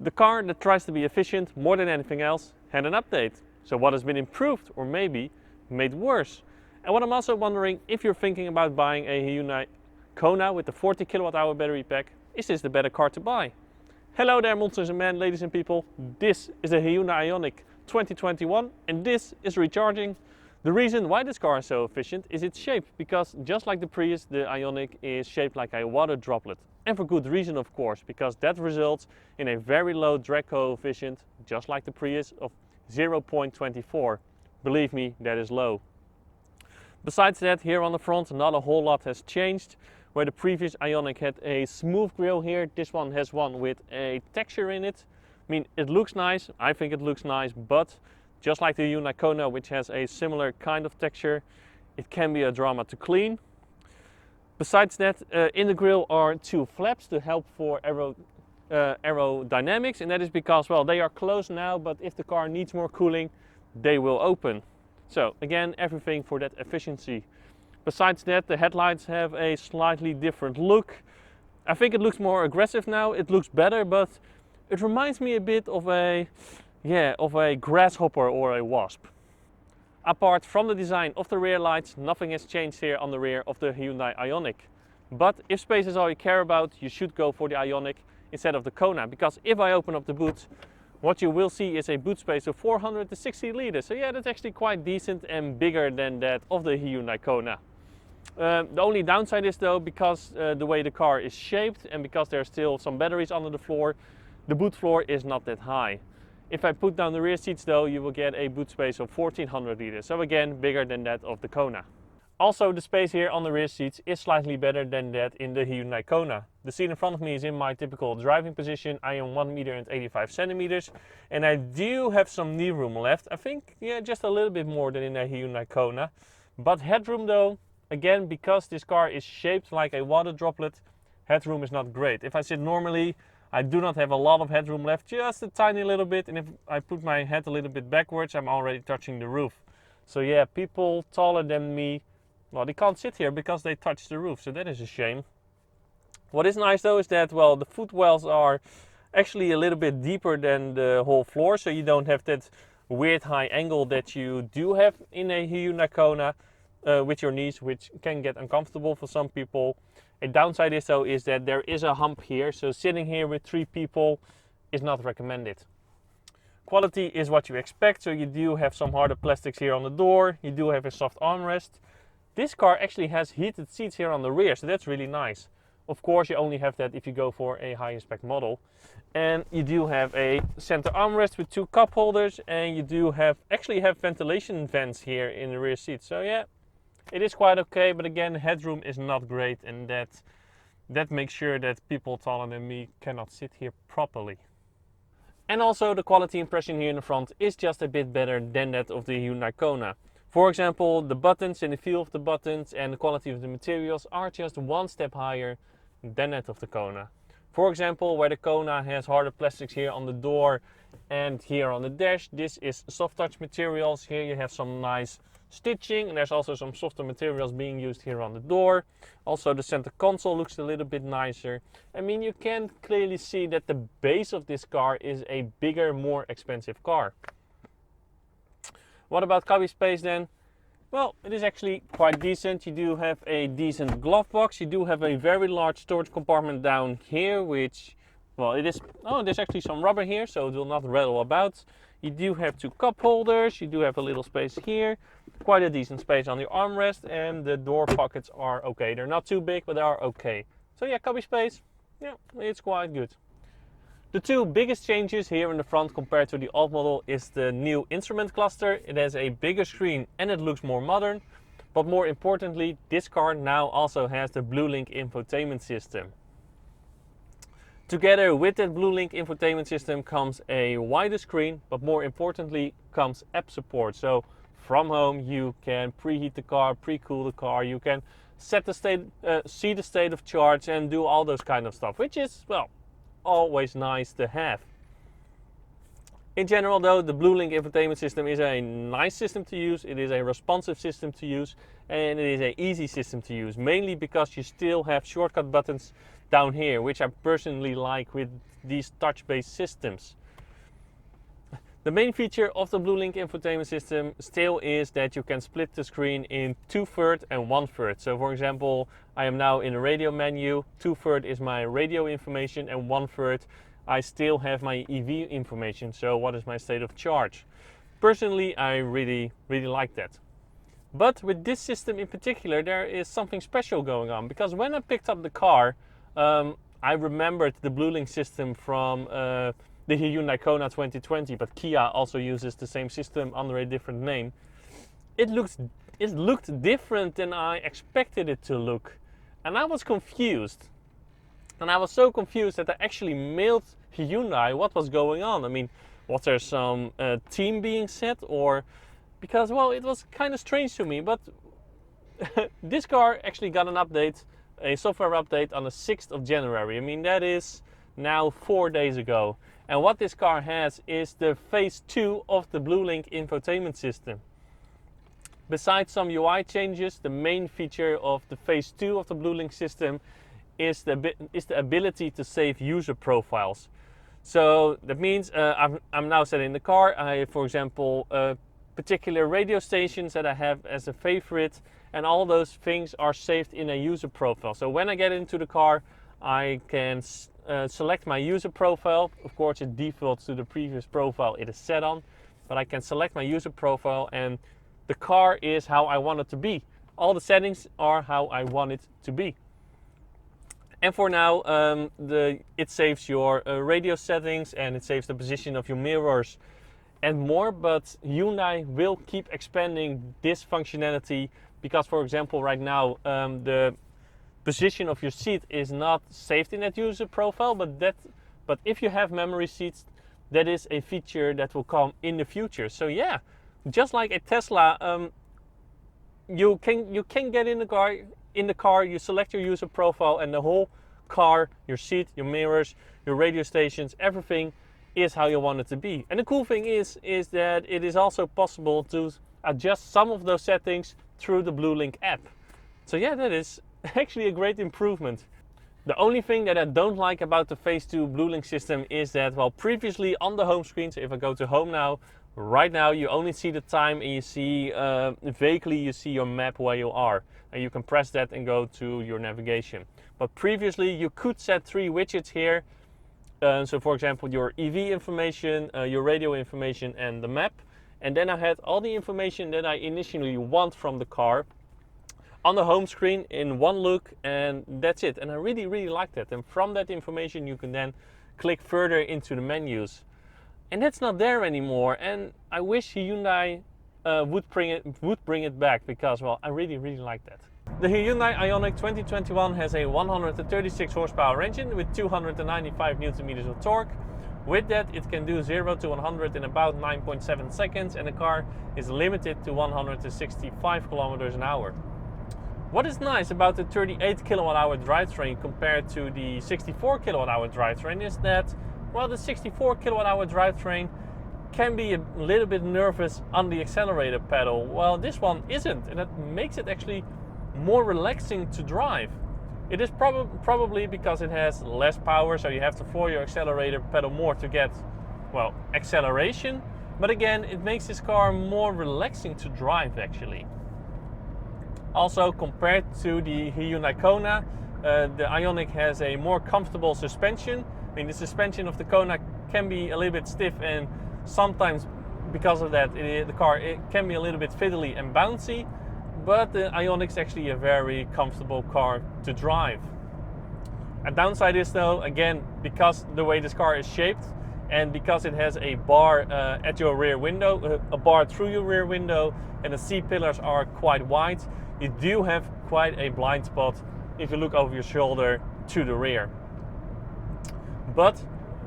The car that tries to be efficient more than anything else had an update. So what has been improved or maybe made worse? And what I'm also wondering, if you're thinking about buying a Hyundai Kona with the 40 kilowatt hour battery pack, is this the better car to buy? Hello there monsters and men, ladies and people. This is a Hyundai Ioniq 2021 and this is recharging. The reason why this car is so efficient is its shape, because just like the Prius, the Ioniq is shaped like a water droplet. And for good reason, of course, because that results in a very low drag coefficient, just like the Prius, of 0.24. Believe me, that is low. Besides that, here on the front, not a whole lot has changed. Where the previous Ioniq had a smooth grille here, this one has one with a texture in it. I mean, it looks nice, I think it looks nice, but just like the Hyundai Kona, which has a similar kind of texture, it can be a drama to clean. Besides that, in the grille are two flaps to help for aerodynamics, and that is because, well, they are closed now, but if the car needs more cooling, they will open. So again, everything for that efficiency. Besides that, the headlights have a slightly different look. I think it looks more aggressive now, it looks better, but it reminds me a bit of a grasshopper or a wasp. Apart from the design of the rear lights, nothing has changed here on the rear of the Hyundai Ioniq. But if space is all you care about, you should go for the Ioniq instead of the Kona, because if I open up the boot, what you will see is a boot space of 460 liters. So yeah, that's actually quite decent and bigger than that of the Hyundai Kona. The only downside is though, because the way the car is shaped and because there's still some batteries under the floor, the boot floor is not that high. If I put down the rear seats though, you will get a boot space of 1400 liters. So again, bigger than that of the Kona. Also, the space here on the rear seats is slightly better than that in the Hyundai Kona. The seat in front of me is in my typical driving position. I am 1 meter and 85 centimeters and I do have some knee room left. I think, yeah, just a little bit more than in a Hyundai Kona. But headroom though, again, because this car is shaped like a water droplet, headroom is not great. If I sit normally, I do not have a lot of headroom left, just a tiny little bit, and if I put my head a little bit backwards, I'm already touching the roof. So yeah, people taller than me, well, they can't sit here because they touch the roof, so that is a shame. What is nice though is that, well, the footwells are actually a little bit deeper than the whole floor, so you don't have that weird high angle that you do have in a Hyundai Kona with your knees, which can get uncomfortable for some people. A downside is though is that there is a hump here, so sitting here with 3 people is not recommended. Quality is what you expect, so you do have some harder plastics here on the door, you do have a soft armrest. This car actually has heated seats here on the rear, so that's really nice. Of course, you only have that if you go for a high spec model. And you do have a center armrest with 2 cup holders, and you do actually have ventilation vents here in the rear seat. So yeah, it is quite okay, but again, headroom is not great, and that makes sure that people taller than me cannot sit here properly. And also the quality impression here in the front is just a bit better than that of the Hyundai Kona. For example, the buttons and the feel of the buttons and the quality of the materials are just 1 step higher than that of the Kona. For example, where the Kona has harder plastics here on the door and here on the dash, this is soft touch materials. Here you have some nice stitching, and there's also some softer materials being used here on the door. Also, the center console looks a little bit nicer. I mean, you can clearly see that the base of this car is a bigger, more expensive car. What about cubby space then? Well, it is actually quite decent. You do have a decent glove box. You do have a very large storage compartment down here, which, well, there's actually some rubber here, so it will not rattle about. You do have 2 cup holders. You do have a little space here. Quite a decent space on the armrest, and the door pockets are okay. They're not too big, but they are okay. So yeah, cubby space, yeah, it's quite good. The 2 biggest changes here in the front compared to the old model is the new instrument cluster. It has a bigger screen and it looks more modern. But more importantly, this car now also has the BlueLink infotainment system. Together with that BlueLink infotainment system comes a wider screen, but more importantly comes app support. So from home you can preheat the car, pre-cool the car, you can set the state, see the state of charge and do all those kind of stuff, which is, well, always nice to have. In general though, the BlueLink infotainment system is a nice system to use, it is a responsive system to use, and it is an easy system to use, mainly because you still have shortcut buttons down here, which I personally like with these touch-based systems. The main feature of the BlueLink infotainment system still is that you can split the screen in 2/3 and 1/3. So for example, I am now in a radio menu, 2/3 is my radio information and 1/3 I still have my EV information, so what is my state of charge. Personally, I really like that. But with this system in particular, there is something special going on, because when I picked up the car, I remembered the BlueLink system from the Hyundai Kona 2020, but Kia also uses the same system under a different name. It looked different than I expected it to look, and I was confused. And I was so confused that I actually mailed Hyundai what was going on. I mean, was there some theme being set, or because, well, it was kind of strange to me. But this car actually got an update, a software update on the 6th of January. I mean, that is now 4 days ago. And what this car has is the phase 2 of the BlueLink infotainment system. Besides some UI changes, the main feature of the phase 2 of the BlueLink system is the ability to save user profiles. So that means I'm now set in the car. I, for example, particular radio stations that I have as a favorite, and all those things are saved in a user profile. So when I get into the car, I can select my user profile. Of course, it defaults to the previous profile it is set on, but I can select my user profile, and the car is how I want it to be. All the settings are how I want it to be. And for now, it saves your radio settings, and it saves the position of your mirrors and more. But Hyundai will keep expanding this functionality, because, for example, right now the position of your seat is not saved in that user profile. But if you have memory seats, that is a feature that will come in the future. So yeah, just like a Tesla, you can get in the car. In the car, you select your user profile, and the whole car, your seat, your mirrors, your radio stations, everything is how you want it to be. And the cool thing is that it is also possible to adjust some of those settings through the BlueLink app. So yeah, that is actually a great improvement. The only thing that I don't like about the phase 2 BlueLink system is that, well, previously on the home screen, so if I go to home now, right now you only see the time, and you see vaguely you see your map where you are, and you can press that and go to your navigation. But previously you could set 3 widgets here. So for example, your EV information, your radio information, and the map. And then I had all the information that I initially want from the car on the home screen in one look, and that's it. And I really like that. And from that information you can then click further into the menus. And that's not there anymore, and I wish Hyundai would bring it back, because, well, I really like that. The Hyundai Ioniq 2021 has a 136 horsepower engine with 295 Nm of torque. With that, it can do 0 to 100 in about 9.7 seconds, and the car is limited to 165 km an hour. What is nice about the 38 kWh drivetrain compared to the 64 kWh drivetrain is that, well, the 64 kWh drivetrain can be a little bit nervous on the accelerator pedal. Well, this one isn't, and that makes it actually more relaxing to drive. It is probably because it has less power, so you have to floor your accelerator pedal more to get, well, acceleration. But again, it makes this car more relaxing to drive actually. Also, compared to the Hyundai Kona, the Ioniq has a more comfortable suspension. I mean, the suspension of the Kona can be a little bit stiff, and sometimes because of that the car can be a little bit fiddly and bouncy, but the Ioniq is actually a very comfortable car to drive. A downside is, though, again, because the way this car is shaped, and because it has a bar at your rear window, a bar through your rear window, and the seat pillars are quite wide, you do have quite a blind spot if you look over your shoulder to the rear. But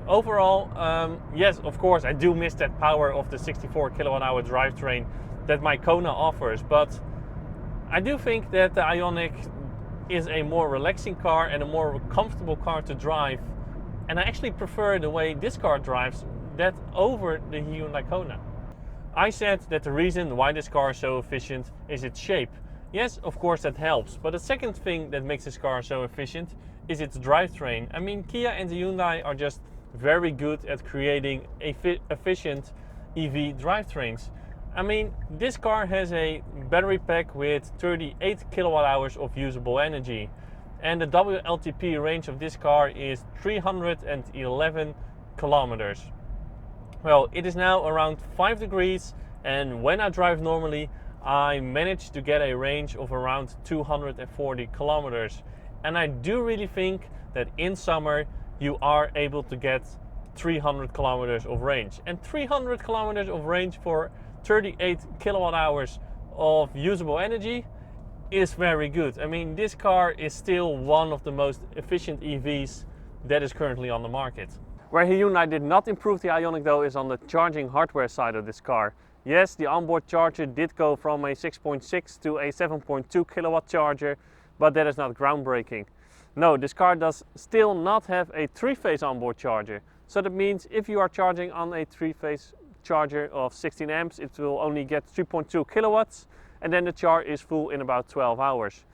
overall, yes, of course, I do miss that power of the 64 kWh drivetrain that my Kona offers, but I do think that the Ioniq is a more relaxing car and a more comfortable car to drive, and I actually prefer the way this car drives that over the Hyundai Kona. I said that the reason why this car is so efficient is its shape. Yes, of course that helps, but the second thing that makes this car so efficient is its drivetrain. I mean, Kia and the Hyundai are just very good at creating efficient EV drivetrains. I mean, this car has a battery pack with 38 kilowatt hours of usable energy, and the WLTP range of this car is 311 kilometers. Well, it is now around 5 degrees, and when I drive normally, I manage to get a range of around 240 kilometers. And I do really think that in summer you are able to get 300 kilometers of range. And 300 kilometers of range for 38 kilowatt hours of usable energy is very good. I mean, this car is still one of the most efficient EVs that is currently on the market. Where Hyundai did not improve the Ioniq though is on the charging hardware side of this car. Yes, the onboard charger did go from a 6.6 to a 7.2 kilowatt charger, but that is not groundbreaking. No, this car does still not have a 3-phase onboard charger. So that means if you are charging on a 3-phase charger of 16 amps, it will only get 3.2 kilowatts, and then the charge is full in about 12 hours.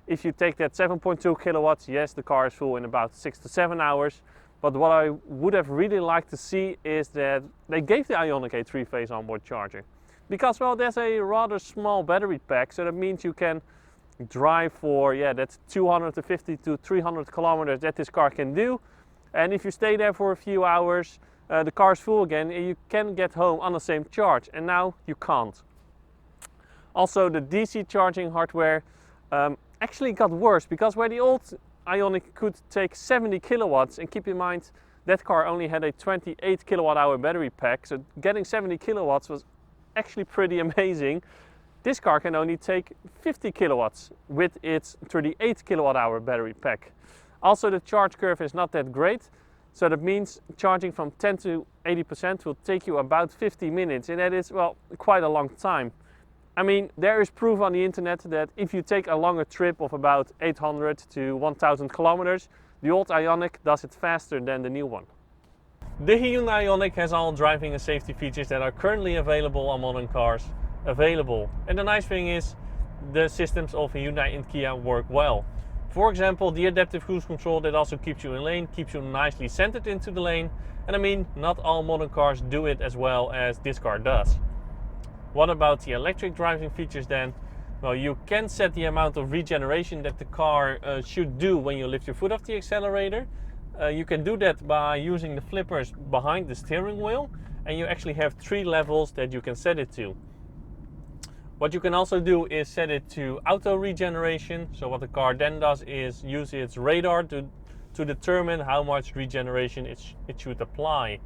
If you take that 7.2 kilowatts, yes, the car is full in about 6 to 7 hours. But what I would have really liked to see is that they gave the Ioniq a 3-phase onboard charger. Because, well, there's a rather small battery pack, so that means you can drive for, yeah, that's 250 to 300 kilometers that this car can do. And if you stay there for a few hours, the car is full again and you can get home on the same charge. And now you can't. Also, the DC charging hardware actually got worse, because where the old Ioniq could take 70 kilowatts, and keep in mind that car only had a 28 kilowatt hour battery pack, so getting 70 kilowatts was actually pretty amazing. This car can only take 50 kilowatts with its 38 kilowatt hour battery pack. Also, the charge curve is not that great, so that means charging from 10 to 80% will take you about 50 minutes, and that is, well, quite a long time. I mean, there is proof on the internet that if you take a longer trip of about 800 to 1000 kilometers, the old Ioniq does it faster than the new one. The Hyundai Ioniq has all driving and safety features that are currently available on modern cars available. And the nice thing is, the systems of Hyundai and Kia work well. For example, the adaptive cruise control that also keeps you in lane, keeps you nicely centered into the lane. And I mean, not all modern cars do it as well as this car does. What about the electric driving features then? Well, you can set the amount of regeneration that the car should do when you lift your foot off the accelerator. You can do that by using the flippers behind the steering wheel, and you actually have 3 levels that you can set it to. What you can also do is set it to auto regeneration. So what the car then does is use its radar to determine how much regeneration it should apply.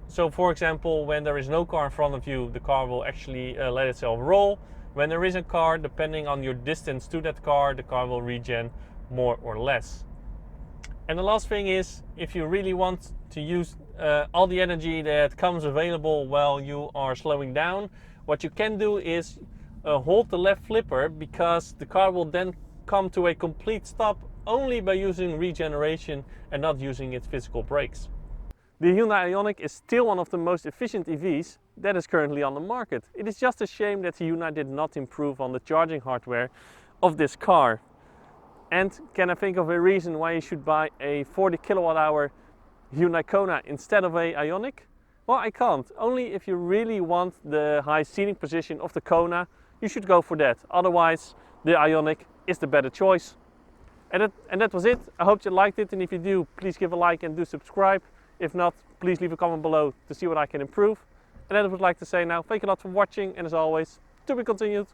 So for example, when there is no car in front of you, the car will actually let itself roll. When there is a car, depending on your distance to that car, the car will regen more or less. And the last thing is, if you really want to use all the energy that comes available while you are slowing down, what you can do is hold the left flipper, because the car will then come to a complete stop only by using regeneration and not using its physical brakes. The Hyundai Ioniq is still one of the most efficient EVs that is currently on the market. It is just a shame that Hyundai did not improve on the charging hardware of this car. And can I think of a reason why you should buy a 40 kilowatt hour Hyundai Kona instead of a Ioniq? Well, I can't. Only if you really want the high seating position of the Kona, you should go for that. Otherwise, the Ioniq is the better choice. And that was it. I hope you liked it, and if you do, please give a like and do subscribe. If not, please leave a comment below to see what I can improve. And then I would like to say now, thank you a lot for watching, and as always, to be continued.